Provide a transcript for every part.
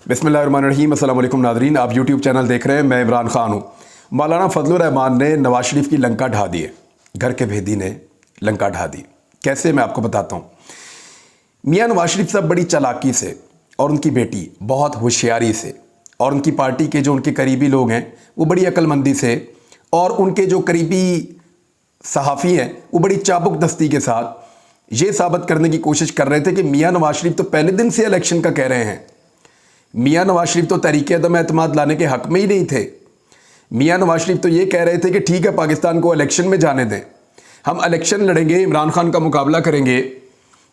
बिस्मिल्लाहिर्रहमानिर्रहीम। अस्सलाम वालेकुम नाज़रीन, आप यूट्यूब चैनल देख रहे हैं। मैं इमरान खान हूँ। मौलाना फजलुर रहमान ने नवाज शरीफ की लंका ढा दी है। घर के भेदी ने लंका ढा दी। कैसे, मैं आपको बताता हूँ। मियाँ नवाज शरीफ साहब बड़ी चालाकी से और उनकी बेटी बहुत होशियारी से और उनकी पार्टी के जो उनके करीबी लोग हैं वो बड़ी अक्लमंदी से और उनके जो करीबी सहाफ़ी हैं वो बड़ी चाबुक दस्ती के साथ ये साबित करने की कोशिश कर रहे थे कि मियाँ नवाज शरीफ तो पहले दिन से इलेक्शन का कह रहे हैं। मियाँ नवाज शरीफ तो तहरीक अदम एतमाद लाने के हक़ में ही नहीं थे। मियाँ नवाज शरीफ तो ये कह रहे थे कि ठीक है, पाकिस्तान को इलेक्शन में जाने दें, हम इलेक्शन लड़ेंगे, इमरान खान का मुकाबला करेंगे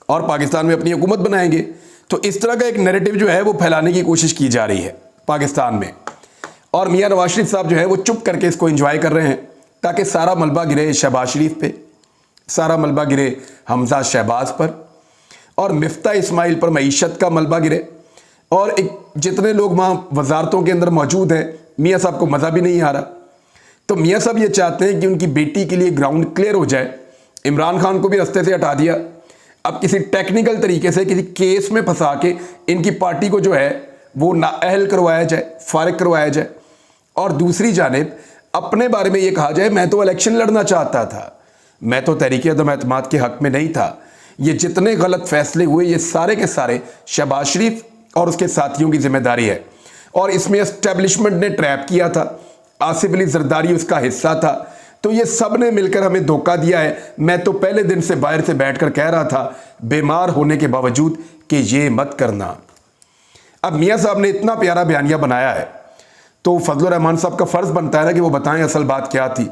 और पाकिस्तान में अपनी हुकूमत बनाएंगे। तो इस तरह का एक नैरेटिव जो है वो फैलाने की कोशिश की जा रही है पाकिस्तान में। और मियाँ नवाज शरीफ साहब जो है वो चुप करके इसको एंजॉय कर रहे हैं ताकि सारा मलबा गिरे शहबाज शरीफ पे, सारा मलबा गिरे हमजा शहबाज पर और मिफ्ता इस्माइल पर मईशत का मलबा गिरे। और एक जितने लोग वहाँ वजारतों के अंदर मौजूद हैं, मियाँ साहब को मज़ा भी नहीं आ रहा। तो मियाँ साहब ये चाहते हैं कि उनकी बेटी के लिए ग्राउंड क्लियर हो जाए। इमरान खान को भी रास्ते से हटा दिया। अब किसी टेक्निकल तरीके से किसी केस में फंसा के इनकी पार्टी को जो है वो नाअहल करवाया जाए, फारिग करवाया जाए। और दूसरी जानिब अपने बारे में ये कहा जाए, मैं तो इलेक्शन लड़ना चाहता था, मैं तो तहरीक अदम एतमाद के हक़ में नहीं था। ये जितने गलत फैसले हुए ये सारे के सारे शहबाज शरीफ और उसके साथियों की जिम्मेदारी है। और इसमें एस्टेब्लिशमेंट ने ट्रैप किया था, आसिफ अली जरदारी उसका हिस्सा था। तो ये सब ने मिलकर हमें धोखा दिया है। मैं तो पहले दिन से बाहर से बैठकर कह रहा था, बीमार होने के बावजूद, कि ये मत करना। अब मियाँ साहब ने इतना प्यारा बयानिया बनाया है तो फजलुर रहमान साहब का फ़र्ज़ बनता है ना कि वो बताएं असल बात क्या थी।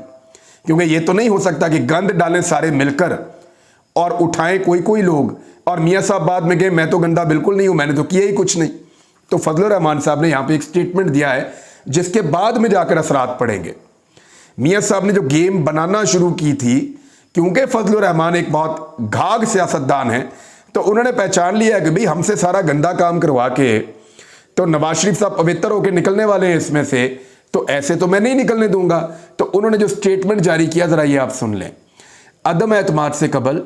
क्योंकि ये तो नहीं हो सकता कि गंद डालें सारे मिलकर और उठाएं कोई कोई लोग और मियाँ साहब बाद में गए मैं तो गंदा बिल्कुल नहीं हूँ, मैंने तो किया ही कुछ नहीं। तो फजलुर रहमान साहब ने यहाँ पे एक स्टेटमेंट दिया है जिसके बाद में जाकर असरात पड़ेंगे। मियाँ साहब ने जो गेम बनाना शुरू की थी, क्योंकि फजलुर रहमान एक बहुत घाघ सियासतदान है, तो उन्होंने पहचान लिया कि भाई हमसे सारा गंदा काम करवा के तो नवाज शरीफ साहब पवित्र होकर निकलने वाले हैं इसमें से, तो ऐसे तो मैं नहीं निकलने दूंगा। तो उन्होंने जो स्टेटमेंट जारी किया ज़रा ये आप सुन लें। अदम एतमाद से कबल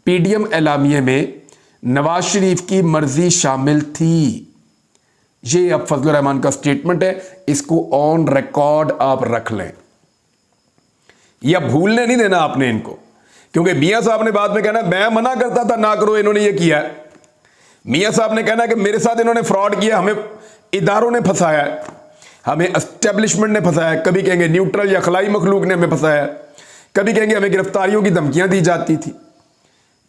पीडीएम एलामिये में नवाज शरीफ की मर्जी शामिल थी। ये अब फजलुर रहमान का स्टेटमेंट है, इसको ऑन रिकॉर्ड आप रख लें। यह भूलने नहीं देना आपने इनको, क्योंकि मियाँ साहब ने बाद में कहना मैं मना करता था ना करो, इन्होंने ये किया है। मियाँ साहब ने कहना कि मेरे साथ इन्होंने फ्रॉड किया, हमें इदारों ने फंसाया है, हमें एस्टेब्लिशमेंट ने फंसाया है। कभी कहेंगे न्यूट्रल या खलाई मखलूक ने हमें फंसाया है, कभी कहेंगे हमें गिरफ्तारियों की धमकियां दी जाती थी,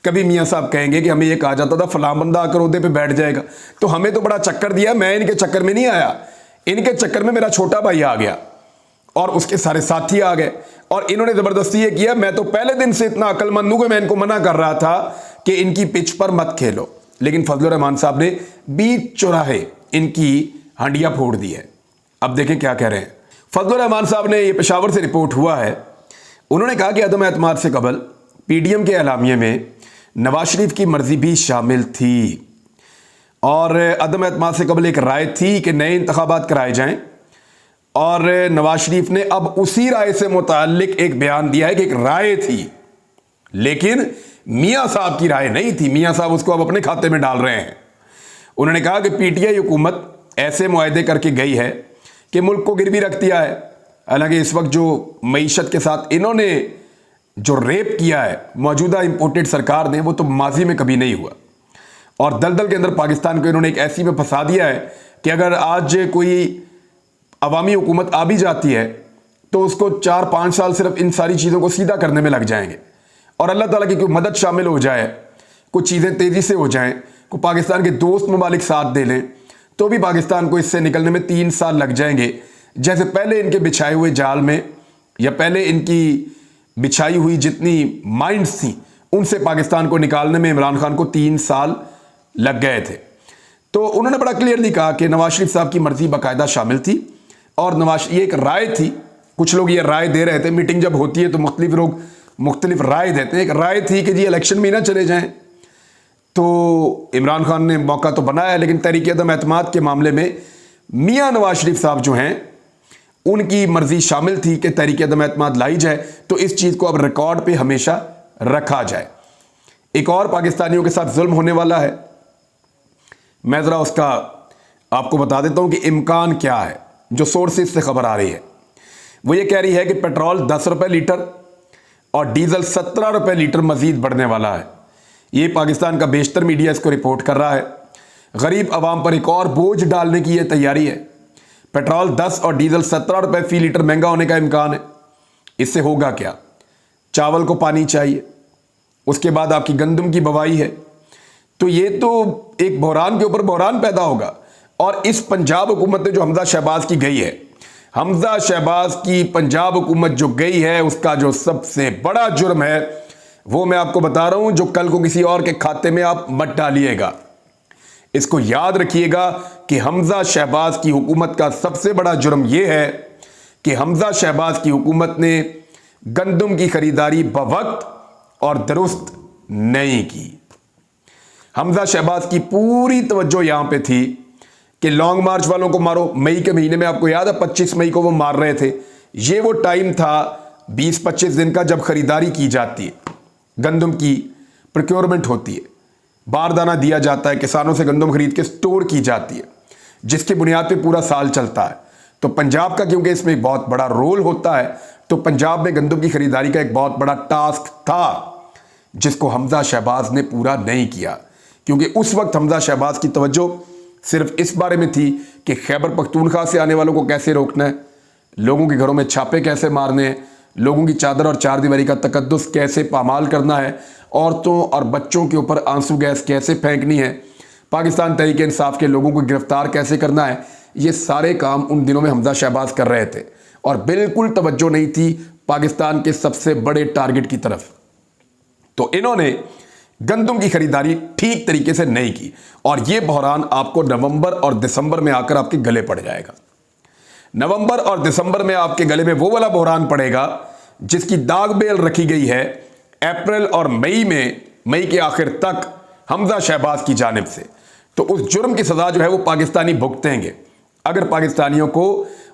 कभी मियाँ साहब कहेंगे कि हमें ये कहा जाता था फलां बंदा आकर ओहदे पे बैठ जाएगा। तो हमें तो बड़ा चक्कर दिया। मैं इनके चक्कर में नहीं आया, इनके चक्कर में मेरा छोटा भाई आ गया और उसके सारे साथी आ गए और इन्होंने ज़बरदस्ती ये किया। मैं तो पहले दिन से इतना अक्लमंद हूं कि मैं इनको मना कर रहा था कि इनकी पिच पर मत खेलो, लेकिन फजलुर रहमान साहब ने बीच चौराहे इनकी हंडिया फोड़ दी है। अब देखें क्या कह रहे हैं फजलुर रहमान साहब ने। ये पेशावर से रिपोर्ट हुआ है। उन्होंने कहा कि अदम एतमाद से कबल पीडीएम के एलामिये में नवाज शरीफ की मर्जी भी शामिल थी और अदम एतमाद से कबल एक राय थी कि नए इंतखाबात कराए जाएं। और नवाज शरीफ ने अब उसी राय से मुताल्लिक एक बयान दिया है कि एक राय थी, लेकिन मियाँ साहब की राय नहीं थी। मियाँ साहब उसको अब अपने खाते में डाल रहे हैं। उन्होंने कहा कि पीटीआई हुकूमत ऐसे मुआहदे करके गई है कि मुल्क को गिरवी रख दिया है। हालांकि इस वक्त जो मईशत के साथ इन्होंने जो रेप किया है मौजूदा इंपोर्टेड सरकार ने, वो तो माजी में कभी नहीं हुआ। और दलदल के अंदर पाकिस्तान को इन्होंने एक ऐसी में फंसा दिया है कि अगर आज कोई अवामी हुकूमत आ भी जाती है तो उसको 4-5 साल सिर्फ इन सारी चीज़ों को सीधा करने में लग जाएंगे। और अल्लाह ताला की कोई मदद शामिल हो जाए, कुछ चीज़ें तेज़ी से हो जाएं, को पाकिस्तान के दोस्त ममालिक साथ दे लें, तो भी पाकिस्तान को इससे निकलने में 3 साल लग जाएंगे। जैसे पहले इनके बिछाए हुए जाल में या पहले इनकी बिछाई हुई जितनी माइंड्स थी उनसे पाकिस्तान को निकालने में इमरान खान को 3 साल लग गए थे। तो उन्होंने बड़ा क्लियरली कहा कि नवाज शरीफ साहब की मर्जी बाकायदा शामिल थी और ये एक राय थी। कुछ लोग ये राय दे रहे थे, मीटिंग जब होती है तो मुख्तलिफ लोग मुख्तलिफ राय देते हैं। एक राय थी कि जी इलेक्शन में ना चले जाएं। तो इमरान खान ने मौका तो बनाया, लेकिन तहरीक अदम एतमाद के मामले में मियाँ नवाज शरीफ साहब जो हैं उनकी मर्जी शामिल थी कि तहरीक अदम एतमाद लाई जाए। तो इस चीज़ को अब रिकॉर्ड पे हमेशा रखा जाए। एक और पाकिस्तानियों के साथ जुल्म होने वाला है, मैं ज़रा उसका आपको बता देता हूं कि इम्कान क्या है। जो सोर्सेज से खबर आ रही है वो ये कह रही है कि पेट्रोल 10 रुपए लीटर और डीजल 17 रुपए लीटर मजीद बढ़ने वाला है। ये पाकिस्तान का बेशतर मीडिया इसको रिपोर्ट कर रहा है। गरीब आवाम पर एक और बोझ डालने की यह तैयारी है। पेट्रोल 10 और डीजल 17 रुपए फी लीटर महंगा होने का इम्कान है। इससे होगा क्या? चावल को पानी चाहिए, उसके बाद आपकी गंदम की बवाई है, तो ये तो एक बहरान के ऊपर बहरान पैदा होगा। और इस पंजाब हुकूमत ने जो हमजा शहबाज की गई है, हमजा शहबाज की पंजाब हुकूमत जो गई है, उसका जो सबसे बड़ा जुर्म है वो मैं आपको बता रहा हूं, जो कल को किसी और के खाते में आप मत डालिएगा। इसको याद रखिएगा कि हमजा शहबाज की हुकूमत का सबसे बड़ा जुर्म यह है कि हमजा शहबाज की हुकूमत ने गंदम की खरीदारी बवक्त और दुरुस्त नहीं की। हमजा शहबाज की पूरी तवज्जो यहां पे थी कि लॉन्ग मार्च वालों को मारो। मई के महीने में आपको याद है 25 मई को वो मार रहे थे। ये वो टाइम था 20-25 दिन का जब खरीदारी की जाती है, गंदम की प्रोक्योरमेंट होती है, बारदाना दिया जाता है, किसानों से गंदम खरीद के स्टोर की जाती है, जिसकी बुनियाद पे पूरा साल चलता है। तो पंजाब का क्योंकि इसमें एक बहुत बड़ा रोल होता है, तो पंजाब में गंदम की खरीदारी का एक बहुत बड़ा टास्क था जिसको हमजा शहबाज ने पूरा नहीं किया। क्योंकि उस वक्त हमजा शहबाज की तवज्जो सिर्फ इस बारे में थी कि खैबर पख्तूनख्वा से आने वालों को कैसे रोकना है, लोगों के घरों में छापे कैसे मारने हैं, लोगों की चादर और चारदीवारी का तकद्दुस कैसे पामाल करना है, औरतों और बच्चों के ऊपर आंसू गैस कैसे फेंकनी है, पाकिस्तान तहरीक इंसाफ के लोगों को गिरफ्तार कैसे करना है, ये सारे काम उन दिनों में हमजा शहबाज कर रहे थे। और बिल्कुल तवज्जो नहीं थी पाकिस्तान के सबसे बड़े टारगेट की तरफ। तो इन्होंने गंदम की खरीदारी ठीक तरीके से नहीं की और यह बहरान आपको नवंबर और दिसंबर में आकर आपके गले पड़ जाएगा। नवंबर और दिसंबर में आपके गले में वो वाला बहरान पड़ेगा जिसकी दाग बेल रखी गई है अप्रैल और मई में, मई के आखिर तक हमजा शहबाज की जानिब से। तो उस जुर्म की सजा जो है वो पाकिस्तानी भुगतेंगे अगर पाकिस्तानियों को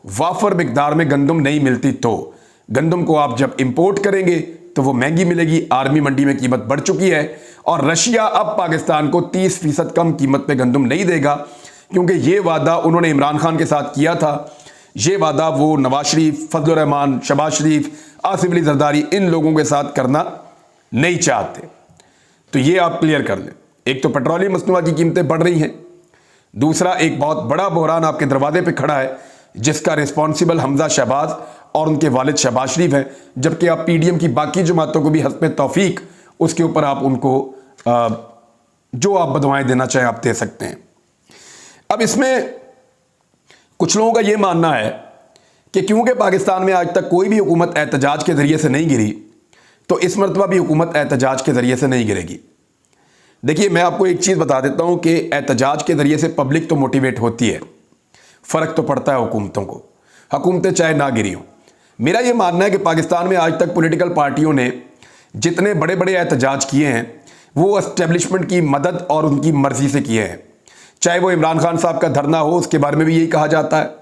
वाफर मिकदार में गंदम नहीं मिलती। तो गंदम को आप जब इंपोर्ट करेंगे तो वो महंगी मिलेगी। आर्मी मंडी में कीमत बढ़ चुकी है और रशिया अब पाकिस्तान को 30% कम कीमत पे गंदम नहीं देगा, क्योंकि ये वादा उन्होंने इमरान खान के साथ किया था। ये वादा वो नवाज शरीफ, फजलुर रहमान, शहबाज शरीफ, आसिफ अली जरदारी, इन लोगों के साथ करना नहीं चाहते। तो ये आप क्लियर कर लें। एक तो पेट्रोलियम मसनूआत की कीमतें बढ़ रही हैं, दूसरा एक बहुत बड़ा बहरान आपके दरवाजे पे खड़ा है जिसका रिस्पॉन्सिबल हमजा शहबाज और उनके वालिद शहबाज शरीफ हैं, जबकि आप पीडीएम की बाकी जमातों को भी हस्ब तौफीक उसके ऊपर आप उनको जो आप बदवाएं देना चाहें आप दे सकते हैं। अब इसमें कुछ लोगों का यह मानना है कि क्योंकि पाकिस्तान में आज तक कोई भी हुकूमत एहतजाज के जरिए से नहीं गिरी, तो इस मरतबा भी हुकूमत एहतजाज के जरिए से नहीं गिरेगी। देखिए, मैं आपको एक चीज़ बता देता हूं कि एहतजाज के जरिए से पब्लिक तो मोटिवेट होती है, फ़र्क तो पड़ता है हुकूमतों को, हुकूमतें चाहे ना गिरी हों। मेरा यह मानना है कि पाकिस्तान में आज तक पॉलिटिकल पार्टियों ने जितने बड़े बड़े एहतजाज किए हैं वो एस्टेब्लिशमेंट की मदद और उनकी मर्जी से किए हैं। चाहे वो इमरान खान साहब का धरना हो, उसके बारे में भी यही कहा जाता है,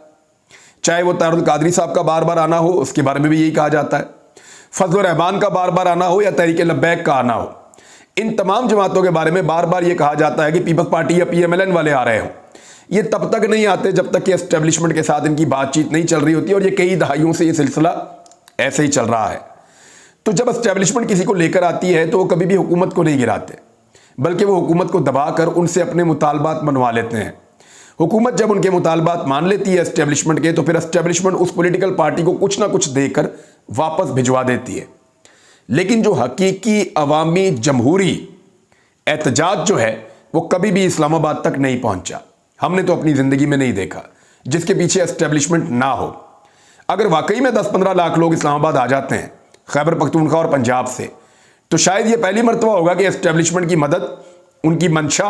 चाहे वो तारुल कादरी साहब का बार बार आना हो, उसके बारे में भी यही कहा जाता है, फजलुर रहमान का बार बार आना हो या तहरीक लब्बैक का आना हो, इन तमाम जमातों के बारे में बार बार ये कहा जाता है कि पीपल्स पार्टी या PMLN वाले आ रहे हो। ये तब तक नहीं आते जब तक कि एस्टेब्लिशमेंट के साथ इनकी बातचीत नहीं चल रही होती, और ये कई दहाइयों से ये सिलसिला ऐसे ही चल रहा है। तो जब एस्टेब्लिशमेंट किसी को लेकर आती है तो वो कभी भी हुकूमत को नहीं गिराते, बल्कि वो हुकूमत को दबाकर उनसे अपने मुतालबात मनवा लेते हैं। हुकूमत जब उनके मुतालबात मान लेती है एस्टेब्लिशमेंट के, तो फिर एस्टेब्लिशमेंट उस पॉलिटिकल पार्टी को कुछ ना कुछ देकर वापस भिजवा देती है। लेकिन जो हकीकी अवामी जमहूरी एहतजाज जो है वो कभी भी इस्लामाबाद तक नहीं पहुंचा। हमने तो अपनी ज़िंदगी में नहीं देखा जिसके पीछे एस्टेब्लिशमेंट ना हो। अगर वाकई में 10-15 लाख लोग इस्लामाबाद आ जाते हैं खैबर पख्तूनख्वा और पंजाब से, तो शायद ये पहली मरतबा होगा कि एस्टेब्लिशमेंट की मदद, उनकी मंशा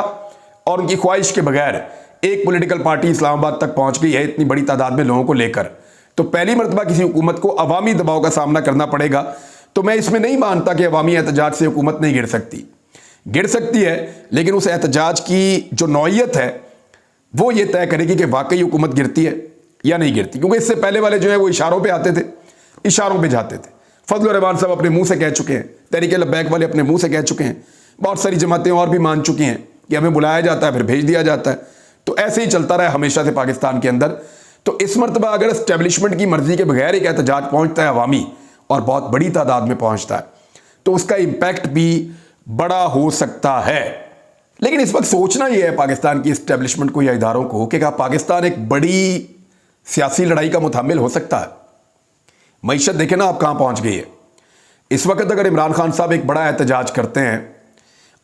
और उनकी ख्वाहिश के बगैर एक पॉलिटिकल पार्टी इस्लामाबाद तक पहुंच गई है इतनी बड़ी तादाद में लोगों को लेकर। तो पहली मरतबा किसी हुकूमत को अवामी दबाव का सामना करना पड़ेगा। तो मैं इसमें नहीं मानता कि अवामी एहतजाज से हुकूमत नहीं गिर सकती, गिर सकती है, लेकिन उस एहतजाज की जो नौइयत है वो ये तय करेगी कि वाकई हुकूमत गिरती है या नहीं गिरती। क्योंकि इससे पहले वाले जो है वो इशारों पे आते थे, इशारों पे जाते थे। फजलुर रहमान साहब अपने मुंह से कह चुके हैं, तहरीक लब्बैक वाले अपने मुंह से कह चुके हैं, बहुत सारी जमातें और भी मान चुकी हैं कि हमें बुलाया जाता है फिर भेज दिया जाता है। तो ऐसे ही चलता रहा हमेशा से पाकिस्तान के अंदर। तो इस मरतबा अगर एस्टेब्लिशमेंट की मर्जी के बगैर एक एहतजाज पहुंचता है अवामी और बहुत बड़ी तादाद में पहुंचता है, तो उसका इंपैक्ट भी बड़ा हो सकता है। लेकिन इस वक्त सोचना यह है पाकिस्तान की एस्टेब्लिशमेंट को या इदारों को कि क्या पाकिस्तान एक बड़ी सियासी लड़ाई का मुतामिल हो सकता है। मईशत देखें ना आप कहां पहुंच गई है इस वक्त। अगर इमरान खान साहब एक बड़ा एहतजाज करते हैं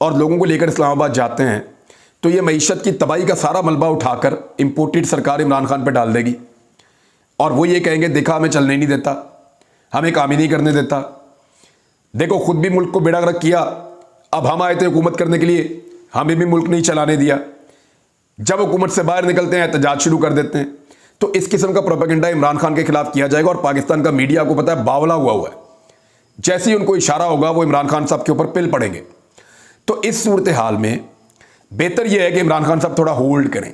और लोगों को लेकर इस्लामाबाद जाते हैं, तो ये मईशत की तबाही का सारा मलबा उठाकर इंपोर्टेड सरकार इमरान खान पर डाल देगी और वो ये कहेंगे देखा हमें चलने नहीं देता, हमें काम ही नहीं करने देता, देखो खुद भी मुल्क को बेड़ागर्क किया, अब हम आए थे हुकूमत करने के लिए, हमें भी मुल्क नहीं चलाने दिया। जब हुकूमत से बाहर निकलते हैं एहतजाज शुरू कर देते हैं। तो इस किस्म का प्रोपेगेंडा इमरान खान के खिलाफ किया जाएगा और पाकिस्तान का मीडिया आपको पता है बावला हुआ है। जैसे ही उनको इशारा होगा वो इमरान खान साहब के ऊपर पिल पड़ेंगे। तो इस सूरत हाल में बेहतर यह है कि इमरान खान साहब थोड़ा होल्ड करें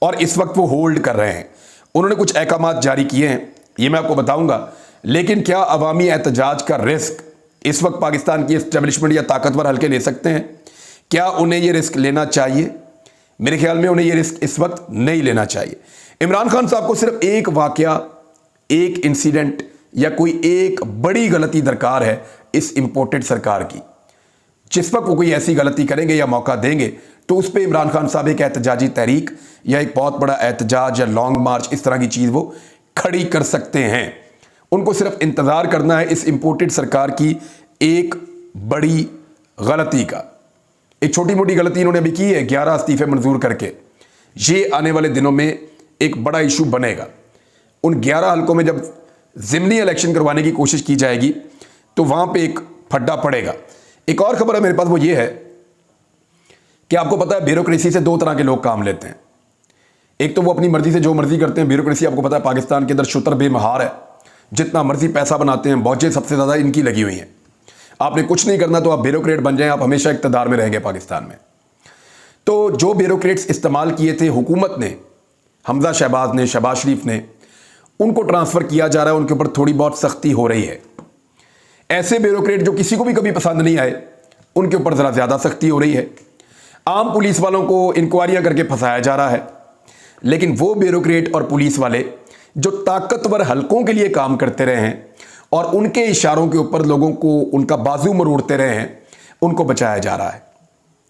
और इस वक्त वो होल्ड कर रहे हैं। उन्होंने कुछ अहकामात जारी किए हैं, ये मैं आपको बताऊंगा। लेकिन क्या अवामी एहतजाज का रिस्क इस वक्त पाकिस्तान की एस्टेब्लिशमेंट या ताकतवर हल्के ले सकते हैं? क्या उन्हें यह रिस्क लेना चाहिए? मेरे ख्याल में उन्हें यह रिस्क इस वक्त नहीं लेना चाहिए। इमरान खान साहब को सिर्फ एक वाकया, एक इंसिडेंट या कोई एक बड़ी गलती दरकार है इस इंपोर्टेड सरकार की। जिस वक्त वो कोई ऐसी गलती करेंगे या मौका देंगे तो उस पर इमरान खान साहब एक एहतजाजी तहरीक या एक बहुत बड़ा एहतजाज या लॉन्ग मार्च इस तरह की चीज़ वो खड़ी कर सकते हैं। उनको सिर्फ इंतज़ार करना है इस इंपोर्टेड सरकार की एक बड़ी गलती का। एक छोटी मोटी गलती इन्होंने अभी की है 11 इस्तीफे मंजूर करके। ये आने वाले दिनों में एक बड़ा इशू बनेगा। उन 11 हल्कों में जब ज़िमनी इलेक्शन करवाने की कोशिश की जाएगी तो वहां पे एक फड्डा पड़ेगा। एक और खबर है मेरे पास, वो ये है कि आपको पता है ब्यूरोक्रेसी से 2 तरह के लोग काम लेते हैं। एक तो वो अपनी मर्जी से जो मर्जी करते हैं। ब्यूरोक्रेसी आपको पता है पाकिस्तान के अंदर शुतर बेमहार है, जितना मर्जी पैसा बनाते हैं, बौछें सबसे ज़्यादा इनकी लगी हुई हैं। आपने कुछ नहीं करना तो आप ब्यूरोक्रेट बन जाएं, आप हमेशा इक़्तिदार में रहेंगे पाकिस्तान में। तो जो ब्यूरोक्रेट्स इस्तेमाल किए थे हुकूमत ने, हमजा शहबाज ने, शहबाज शरीफ ने, उनको ट्रांसफ़र किया जा रहा है, उनके ऊपर थोड़ी बहुत सख्ती हो रही है। ऐसे ब्यूरोक्रेट जो किसी को भी कभी पसंद नहीं आए उनके ऊपर ज़रा ज़्यादा सख्ती हो रही है। आम पुलिस वालों को इंक्वायरियाँ करके फंसाया जा रहा है। लेकिन वो ब्यूरोक्रेट और पुलिस वाले जो ताकतवर हलकों के लिए काम करते रहे हैं और उनके इशारों के ऊपर लोगों को उनका बाजू मरोड़ते रहे हैं, उनको बचाया जा रहा है।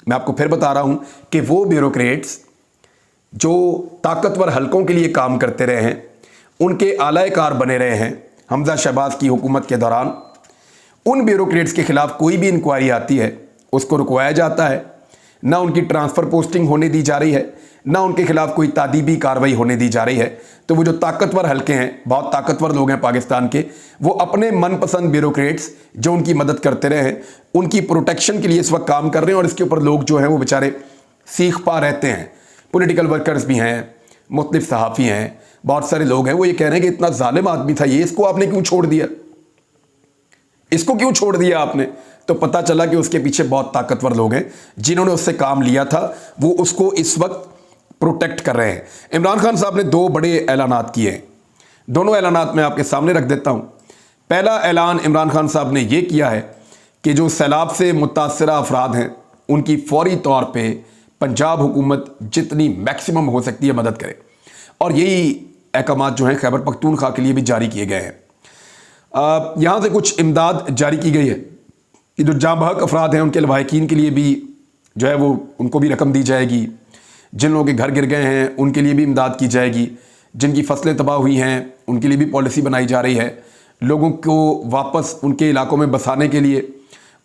मैं आपको फिर बता रहा हूं कि वो ब्यूरोक्रेट्स जो ताकतवर हलकों के लिए काम करते रहे हैं, उनके आलाकार बने रहे हैं हमजा शहबाज की हुकूमत के दौरान, उन ब्यूरोक्रेट्स के खिलाफ कोई भी इंक्वायरी आती है उसको रुकवाया जाता है। ना उनकी ट्रांसफ़र पोस्टिंग होने दी जा रही है, ना उनके खिलाफ कोई तादीबी कार्रवाई होने दी जा रही है। तो वो जो ताकतवर हलके हैं, बहुत ताकतवर लोग हैं पाकिस्तान के, वो अपने मनपसंद ब्यूरोक्रेट्स जो उनकी मदद करते रहे हैं, उनकी प्रोटेक्शन के लिए इस वक्त काम कर रहे हैं। और इसके ऊपर लोग जो हैं वो बेचारे सीख पा रहते हैं। पॉलिटिकल वर्कर्स भी हैं, मुख्तलिफ सहाफ़ी हैं, बहुत सारे लोग हैं। वो ये कह रहे हैं कि इतना जालिम आदमी था ये, इसको आपने क्यों छोड़ दिया, इसको क्यों छोड़ दिया आपने? तो पता चला कि उसके पीछे बहुत ताकतवर लोग हैं जिन्होंने उससे काम लिया था, वो उसको इस वक्त प्रोटेक्ट कर रहे हैं। इमरान खान साहब ने 2 बड़े ऐलानात किए हैं। दोनों ऐलानात मैं आपके सामने रख देता हूं। पहला ऐलान इमरान खान साहब ने यह किया है कि जो सैलाब से मुतासरा अफराद हैं उनकी फौरी तौर पे पंजाब हुकूमत जितनी मैक्सिमम हो सकती है मदद करे। और यही अहकामात जो हैं खैबर पख्तूनख्वा के लिए भी जारी किए गए हैं। यहाँ से कुछ इमदाद जारी की गई है कि जो जाँबहक अफराद हैं उनके लवाहिकीन के लिए भी जो है वो उनको भी रकम दी जाएगी। जिन लोगों के घर गिर गए हैं उनके लिए भी इमदाद की जाएगी। जिनकी फसलें तबाह हुई हैं उनके लिए भी पॉलिसी बनाई जा रही है। लोगों को वापस उनके इलाकों में बसाने के लिए,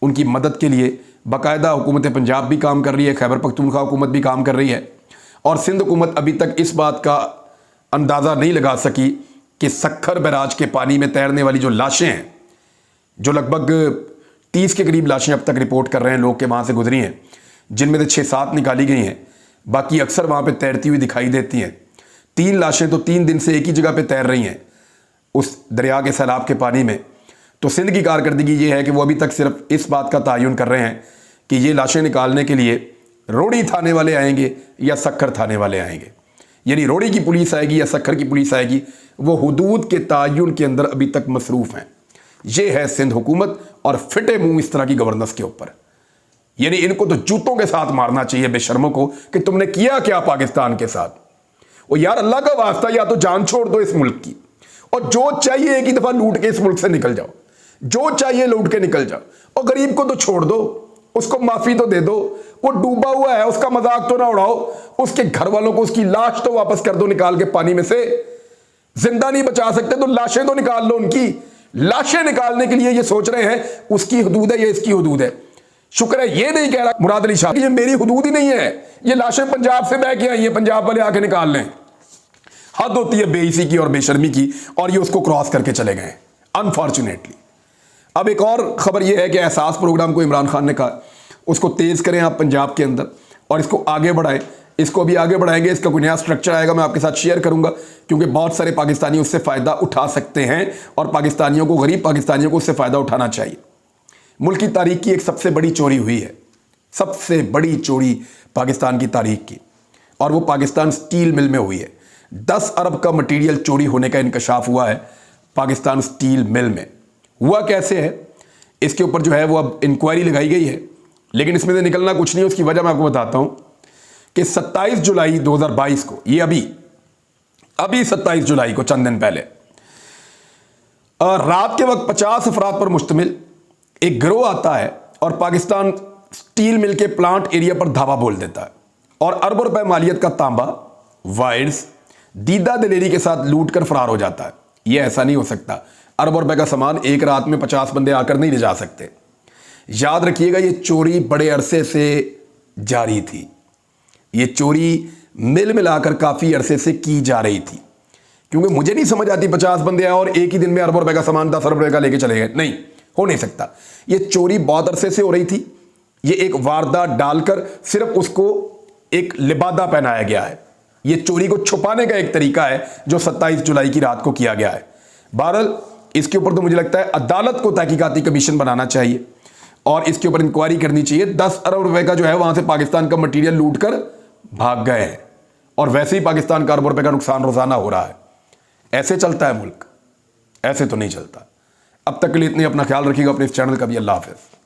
उनकी मदद के लिए बाकायदा हुकूमत पंजाब भी काम कर रही है, खैबर पख्तूनख्वा हुकूमत भी काम कर रही है। और सिंध हुकूमत अभी तक इस बात का अंदाज़ा नहीं लगा सकी कि सक्खर बैराज के पानी में तैरने वाली जो लाशें हैं, जो लगभग 30 के करीब लाशें अब तक रिपोर्ट कर रहे हैं लोग के वहाँ से गुजरी हैं, जिनमें से 6-7 निकाली गई हैं, बाकी अक्सर वहाँ पे तैरती हुई दिखाई देती हैं। 3 लाशें तो 3 दिन से एक ही जगह पे तैर रही हैं उस दरिया के सैलाब के पानी में। तो सिंध की कारकर्दगी ये है कि वो अभी तक सिर्फ इस बात का तयन कर रहे हैं कि ये लाशें निकालने के लिए रोड़ी थाने वाले आएंगे या सक्खर थाने वाले आएंगे। यानी रोड़ी की पुलिस आएगी या सक्खर की पुलिस आएगी, वो हुदूद के तयन के अंदर अभी तक मसरूफ़ हैं। ये है सिंध हुकूमत और फिटे मुंह इस तरह की गवर्नेंस के ऊपर। यानी इनको तो जूतों के साथ मारना चाहिए बेशर्मों को कि तुमने किया क्या पाकिस्तान के साथ। और यार अल्लाह का वास्ता, या तो जान छोड़ दो इस मुल्क की, और जो चाहिए एक ही दफा लूट के इस मुल्क से निकल जाओ, जो चाहिए लूट के निकल जाओ। और गरीब को तो छोड़ दो, उसको माफी तो दे दो, वो डूबा हुआ है, उसका मजाक तो ना उड़ाओ, उसके घर वालों को उसकी लाश तो वापस कर दो निकाल के पानी में से। जिंदा नहीं बचा सकते तो लाशें तो निकाल लो उनकी। लाशें निकालने के लिए ये सोच रहे हैं उसकी हुदूद है, ये इसकी हुदूद है। शुक्र है ये नहीं कह रहा मुराद अली शाह ये मेरी हुदूद ही नहीं है, ये लाशें पंजाब से बह के आई हैं, पंजाब वाले आके निकाल लें। हद होती है बेइज्जती की और बेशर्मी की, और ये उसको क्रॉस करके चले गए अनफॉर्चुनेटली। अब एक और खबर यह है कि एहसास प्रोग्राम को इमरान खान ने कहा उसको तेज करें आप पंजाब के अंदर और इसको आगे बढ़ाएं। इसको अभी आगे बढ़ाएंगे, इसका कोई नया स्ट्रक्चर आएगा, मैं आपके साथ शेयर करूंगा, क्योंकि बहुत सारे पाकिस्तानी उससे फ़ायदा उठा सकते हैं और पाकिस्तानियों को, गरीब पाकिस्तानियों को उससे फ़ायदा उठाना चाहिए। मुल्क की तारीख की एक सबसे बड़ी चोरी हुई है, सबसे बड़ी चोरी पाकिस्तान की तारीख की, और वो पाकिस्तान स्टील मिल में हुई है। 10 अरब का मटीरियल चोरी होने का इंकशाफ हुआ है पाकिस्तान स्टील मिल में। हुआ कैसे है इसके ऊपर जो है वो अब इंक्वायरी लगाई गई है, लेकिन इसमें से निकलना कुछ नहीं। उसकी वजह मैं आपको बताता हूं कि 27 जुलाई 2022 को, ये अभी 27 जुलाई को, चंद दिन पहले, रात के वक्त 50 अफराद पर मुश्तमिल एक गिरोह आता है और पाकिस्तान स्टील मिल के प्लांट एरिया पर धावा बोल देता है और अरबों रुपए मालियत का तांबा, वायर्स, दीदा दलेरी के साथ लूट कर फरार हो जाता है। यह ऐसा नहीं हो सकता, अरबों रुपए का सामान एक रात में 50 बंदे आकर नहीं ले जा सकते। याद रखिएगा ये चोरी बड़े अरसे से जारी थी, ये चोरी मिल मिलाकर काफ़ी अरसे से की जा रही थी। क्योंकि मुझे नहीं समझ आती 50 बंदे आए और एक ही दिन में अरबों रुपए का सामान 10 अरब रुपए का लेके चले गए, नहीं, हो नहीं सकता। ये चोरी बहुत अरसे से हो रही थी, ये एक वारदात डालकर सिर्फ उसको एक लिबादा पहनाया गया है। ये चोरी को छुपाने का एक तरीका है जो 27 जुलाई की रात को किया गया है। बहरहाल इसके ऊपर तो मुझे लगता है अदालत को तहकीकाती कमीशन बनाना चाहिए और इसके ऊपर इंक्वायरी करनी चाहिए। 10 अरब रुपए का जो है वहां से पाकिस्तान का मटीरियल लूट कर भाग गए हैं और वैसे ही पाकिस्तान का अरबों रुपए का नुकसान रोजाना हो रहा है। ऐसे चलता है मुल्क? ऐसे तो नहीं चलता। अब तक के लिए इतनी, अपना ख्याल रखिएगा अपने इस चैनल का भी। अल्लाह हाफिज।